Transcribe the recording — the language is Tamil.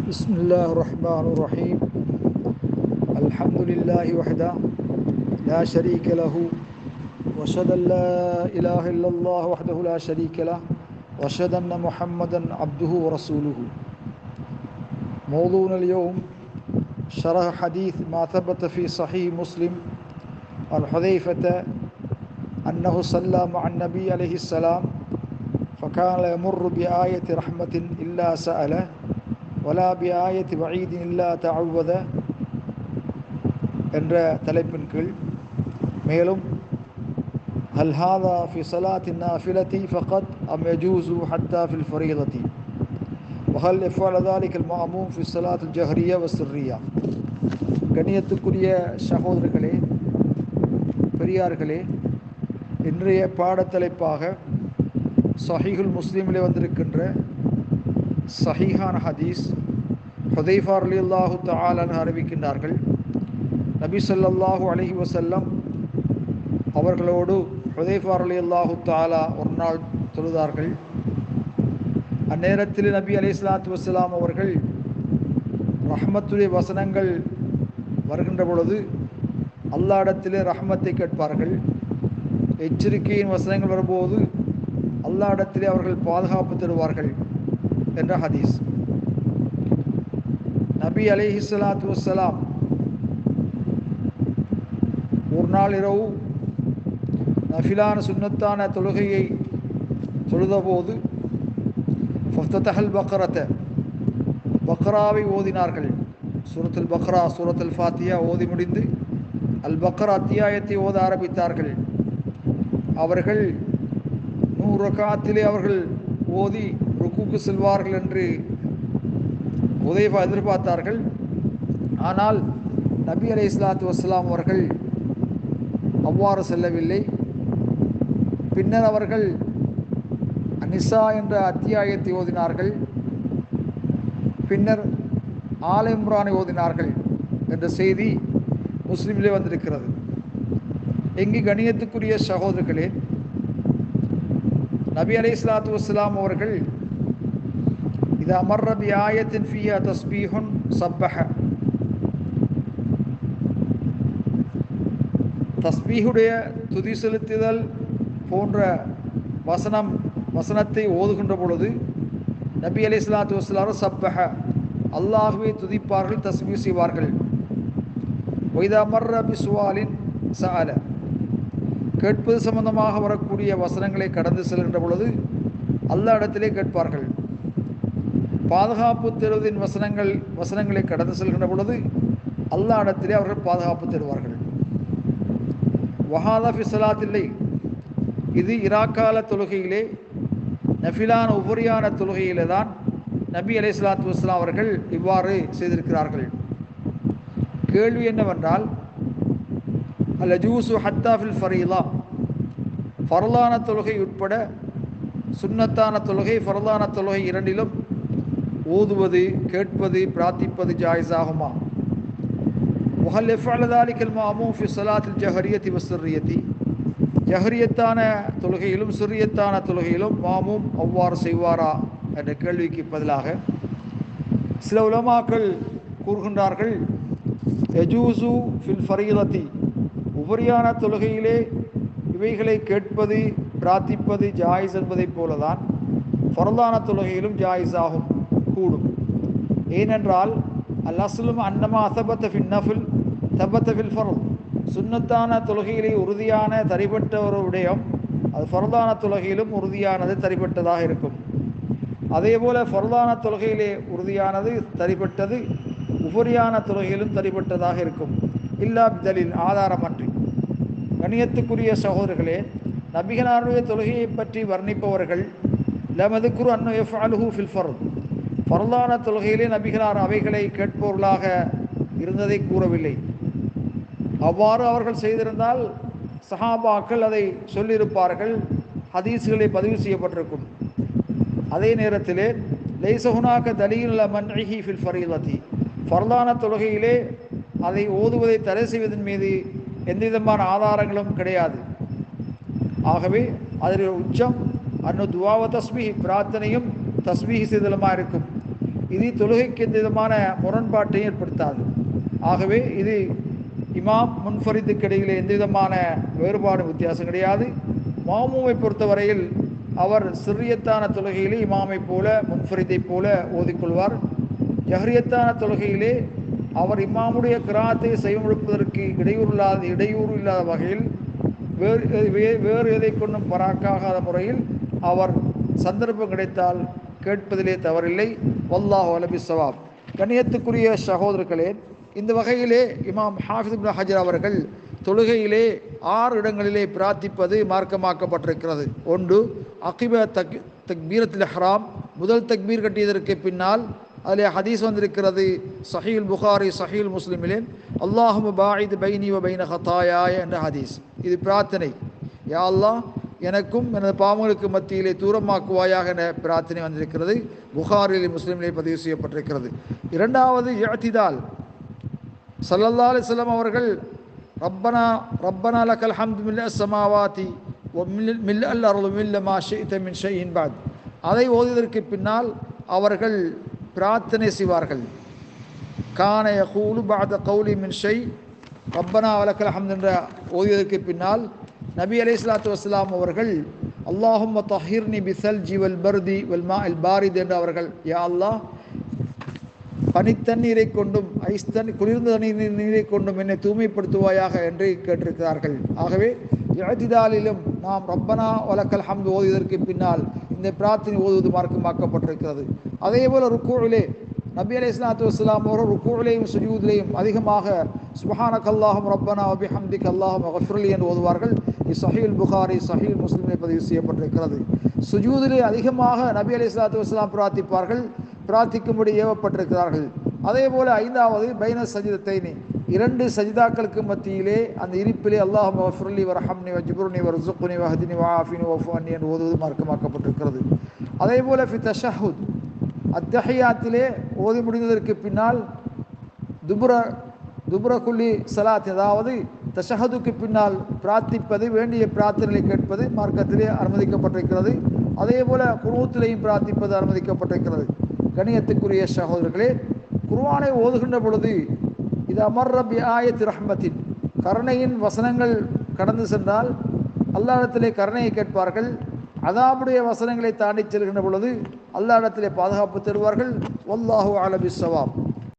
بسم الله الرحمن الرحيم. الحمد لله وحده لا شريك له وأشهد أن لا إله إلا الله وحده لا شريك له وأشهد أن محمدا عبده ورسوله. موضوعنا اليوم شرح حديث ما ثبت في صحيح مسلم عن حذيفة أنه صلى مع النبي عليه السلام فكان لا يمر بآية رحمة إلا سأله ولا بآية وعيد إلا تعوذ என்ற தலைப்பின் கீழ் மேலும் ஹல் ஹாதா ஃபி ஸலாத்தி நாஃபிலதி ஃபகத் அம் யஜூஸு ஹத்தா ஃபில் ஃபரீததி வஹல் யஃஅலு ذلك المأموم في الصلاة الجهرية والسرية. கண்ணியத்துக்குரிய சகோதரர்களே, பெரியார்களே, இன்றைய பாடத்தலைப்பாக சஹீஹுல் முஸ்லிமிலே வந்திருக்கின்ற சஹீஹான ஹதீஸ் ஹுதைஃபா ரலியல்லாஹு தஆலா அன்ஹு அறிவிக்கின்றார்கள். நபி ஸல்லல்லாஹு அலைஹி வஸல்லம் அவர்களோடு ஹுதைஃபா ரலியல்லாஹு தஆலா ஒரு நாள் தொழுதார்கள். அந்நேரத்தில் நபி அலைஹிஸ்ஸலாத்து வஸ்ஸலாம் அவர்கள் ரஹ்மத்துடைய வசனங்கள் வருகின்ற பொழுது அல்லாஹ்விடத்திலே ரஹ்மத்தை கேட்பார்கள். எச்சரிக்கையின் வசனங்கள் வரும்போது அல்லாஹ்விடத்திலே அவர்கள் பாதுகாப்பு தருவார்கள் என்ற ஹதீஸ். நபி அலைஹிஸ்ஸலாத்து வஸ்ஸலாம் ஒரு நாள் இரவு நஃபிலான சுன்னத்தான தொழுகையை தொழுதபோது ஃபஃப்தஹல் பக்ரத பக்ராவை ஓதினார்கள். சூரத்துல் பக்ரா, சூரத்துல் ஃபாத்தியா ஓதி முடிந்து அல் பக்ரா அத்தியாயத்தை ஓத ஆரம்பித்தார்கள். அவர்கள் 100 ரக்காத்திலே அவர்கள் ஓதி ருக்குக்கு செல்வார்கள் என்று ஹுதைஃபா எதிர்பார்த்தார்கள். ஆனால் நபி அலைஹிஸ்ஸலாத்து வஸ்ஸலாம் அவர்கள் அவ்வாறு செல்லவில்லை. பின்னர் அவர்கள் அன்னிசா என்ற அத்தியாயத்தை ஓதினார்கள். பின்னர் ஆல இம்ரானை ஓதினார்கள் என்ற செய்தி முஸ்லிமிலே வந்திருக்கிறது. எங்கு கணியத்துக்குரிய சகோதரர்களே, நபி அலைஹிஸ்ஸலாத்து வஸ்ஸலாம் அவர்கள் இதா மர்ர பி ஆயத்தின் ஃபியா தஸ்பீஹுன் சப்பஹ, தஸ்பீஹுடைய துதி செலுத்துதல் போன்ற வசனத்தை ஓதுகின்ற பொழுது நபி அலைஹிஸ்ஸலாத்து வஸ்ஸலாம் சப்பஹ அல்லாஹ்வை துதிப்பார்கள், தஸ்பீஹ் செய்வார்கள். வைதா மர்ர பி சுவாலின் சஅல, கேட்பது சம்பந்தமாக வரக்கூடிய வசனங்களை கடந்து செல்கின்ற பொழுது அல்லாஹ் இடத்திலே கேட்பார்கள். பாதுகாப்பு தருவதின் வசனங்களை கடந்து செல்கின்ற பொழுது அல்லாஹ் இடத்திலே அவர்கள் பாதுகாப்பு தருவார்கள். வஹாதா ஃபி ஸலாத்தில்லை, இது இராக்கால தொழுகையிலே நஃபிலான உபரியான தொழுகையிலே தான் நபி அலைஹிஸ்ஸலாத்து வஸ்ஸலாம் அவர்கள் இவ்வாறு செய்திருக்கிறார்கள். கேள்வி என்னவென்றால், அல் யஜூஸு ஹத்தா ஃபில் ஃபரீலா, ஃபர்லான தொழுகை உட்பட சுன்னத்தான தொழுகை ஃபர்லான தொழுகை இரண்டிலும் ஓதுவது, கேட்பது, பிரார்த்திப்பது ஜாயிஸ் ஆகுமா? வஹல் யஃஅலு ذلك المأموم في الصلاة الجهرية والسرية, ஜஹரியத்தான தொழுகையிலும் சிறியத்தான தொழுகையிலும் மாமூம் அவ்வாறு செய்வாரா என்ற கேள்விக்கு பதிலாக சில உலமாக்கள் கூறுகின்றார்கள், யஜூஸு ஃபில் ஃபரீலத்தி, உபரியான தொழுகையிலே இவைகளை கேட்பது, பிரார்த்திப்பது ஜாயிஸ் என்பதைப் போலதான் ஃபர்லான தொழுகையிலும் ஜாயிஸ் ஆகும், கூடும். ஏனென்றால் அல் அஸ்லும் அன்னமா அசபத்த ஃபின் நஃபில் தபத்த ஃபில் ஃபர்ல், சுன்னத்தான தொழுகையிலே உறுதியான தரிப்பட்ட ஒரு விடயம் அது ஃபர்லான தொழுகையிலும் உறுதியானது தரிப்பட்டதாக இருக்கும். அதேபோல ஃபர்லான தொழுகையிலே உறுதியானது தரிப்பட்டது உபரியான தொழுகையிலும் தரிப்பட்டதாக இருக்கும். இல்லா பிதலில், ஆதாரமன்றி. கணியத்துக்குரிய சகோதரர்களே, நபிகளாருடைய தொழுகையை பற்றி வர்ணிப்பவர்கள் லமதுக்குரு அன்னு யஃஅலுஹு ஃபில் ஃபர்ல், ஃபர்லான தொழுகையிலே நபிகளார் அவைகளை கேட்பவர்களாக இருந்ததை கூறவில்லை. அவ்வாறு அவர்கள் செய்திருந்தால் சஹாபாக்கள் அதை சொல்லியிருப்பார்கள், ஹதீஸ்களை பதிவு செய்யப்பட்டிருக்கும். அதே நேரத்திலே லைஸ ஹுனாக தலீல் மன்இஹி ஃபில் ஃபரீலத்தி, ஃபர்லான தொழுகையிலே அதை ஓதுவதை தடை செய்வதன் மீது எந்தவிதமான ஆதாரங்களும் கிடையாது. ஆகவே அதில் உச்சம் அன்னு துவாவ தஸ்பீஹ், பிரார்த்தனையும் தஸ்பீஹ் செய்தலுமாக இருக்கும். இது தொழுகைக்கு எந்த விதமான முரண்பாட்டையும் ஏற்படுத்தாது. ஆகவே இது இமாம் முன்ஃபரிதுக்கு இடையிலே எந்த விதமான வேறுபாடு வித்தியாசம் கிடையாது. மாமூமை பொறுத்தவரையில் அவர் சிறியத்தான தொழுகையிலே இமாமை போல முன்ஃபரிதை போல ஓதிக்கொள்வார். ஜஹ்ரியத்தான தொழுகையிலே அவர் இமாமுடைய கிராத்தை செய்வதற்கு இடையூறு இல்லாத வகையில் வேறு எதை கொண்டும் பராக்காகாத முறையில் அவர் சந்தர்ப்பம் கிடைத்தால் கேட்பதிலே தவறில்லை. வல்லாஹு அலம் பிஸ்ஸவாப். கண்ணியத்துக்குரிய சகோதரர்களே, இந்த வகையிலே இமாம் ஹாஃபிஸ் இப்னு ஹஜர் அவர்கள் தொழுகையிலே 6 இடங்களிலே பிரார்த்திப்பது மார்க்கமாக்கப்பட்டிருக்கிறது. ஒன்று, அகிப தக்பீரத்துல் இஹ்ராம், முதல் தக்பீர் கட்டியதற்கு பின்னால். அதிலே ஹதீஸ் வந்திருக்கிறது சஹீல் புகாரி சஹீல் முஸ்லிமிலே, அல்லாஹும்ம பாயித் பைனி வ பைன ஹதாயாய என்ற ஹதீஸ். இது பிரார்த்தனை. யா அல்லாஹ், எனக்கும் எனது பாவங்களுக்கு மத்தியிலே தூரமாக்குவாயாக என்ற பிரார்த்தனை வந்திருக்கிறது. புகாரிலே முஸ்லிமிலே பதிவு செய்யப்பட்டிருக்கிறது. இரண்டாவது இஅ்திதால். ஸல்லல்லாஹு அலைஹி வஸல்லம் அவர்கள் ரப்பனா லக்கல் ஹம்து மில்ல ஸமாவாதி வ மில்ல அல் அர்து மில்ல மா ஷி'த மின் ஷைஇன் பஅத். அதை ஓதியதற்கு பின்னால் அவர்கள் பிரார்த்தனை செய்வார்கள். கான யகூலு பஅத கௌலி மின் ஷை ரப்பனா வலக்கல் ஹம்து என்ற ஓதியதற்கு பின்னால் நபி அலைஹிஸ்ஸலாத்து வஸ்ஸலாம் அவர்கள் அல்லாஹும்ம தஹிர்னி பிஸல்ஜி வல் பர்தி வல் மாஇல் பாரித் என்று அவர்கள், யா அல்லாஹ், பனித்தண்ணீரை கொண்டும் குளிர்ந்த நீரை கொண்டும் என்னை தூய்மைப்படுத்துவாயாக என்று கேட்டிருக்கிறார்கள். ஆகவே இஅ்திதாலிலும் நாம் ரப்பனா வலக்கல் ஹம்து ஓதியதற்கு பின்னால் இந்த பிரார்த்தனை ஓதுவது மார்க்கமாக்கப்பட்டிருக்கிறது. அதேபோல் ருக்கூஇலே நபி அலைஹிஸ்ஸலாத்து வஸ்ஸலாம் அவர்கள் ருக்கூஇலேயும் சுஜூதிலேயும் அதிகமாக சுப்ஹானக அல்லாஹும்ம ரப்பனா வ பிஹம்திக அல்லாஹும்ம கஃபிர்லி என்று ஓதுவார்கள். இது சஹீல் புகாரி சஹீல் முஸ்லிமிலே பதிவு செய்யப்பட்டிருக்கிறது. சுஜூதிலே அதிகமாக நபி அலைஹிஸ்ஸலாத்து வஸ்ஸலாம் பிரார்த்திக்கும்படி ஏவப்பட்டிருக்கிறார்கள். அதேபோல 5வது பைன சஜிதத்தைனி, 2 சஜிதாக்களுக்கு மத்தியிலே அந்த இருப்பிலே அல்லாஹும்ம கஃபிர்லி வர்ஹம்னி வஜ்புர்னி வர்ஸுக்னி வஹ்தினி வஆஃபினி வஃபு அன்னி என்று ஓதுவது மார்க்கமாக்கப்பட்டிருக்கிறது. அதேபோல ஃபி தஷஹுத், அத்தஹியாத்திலே ஓதி முடிந்ததற்கு பின்னால் துபுர குல்லி சலாத், அதாவது தஷஹதுக்கு பின்னால் பிரார்த்திப்பது, வேண்டிய பிரார்த்தனைகளை கேட்பது மார்க்கத்திலே அனுமதிக்கப்பட்டிருக்கிறது. அதேபோல குனூத்திலையும் பிரார்த்திப்பது அனுமதிக்கப்பட்டிருக்கிறது. கணியத்துக்குரிய சகோதரர்களே, குர்ஆனை ஓதுகின்ற பொழுது இது அமர்ர பி ஆயத் ரஹ்மத்தின், கருணையின் வசனங்கள் கடந்து சென்றால் அல்லாஹ்விடத்திலே கருணையை கேட்பார்கள். அதாபுடைய வசனங்களை தாண்டி செல்கின்ற பொழுது அல்லாஹ்விடத்திலே பாதுகாப்பு தருவார்கள். வல்லாஹு அலம் பிஸ்ஸவாப்.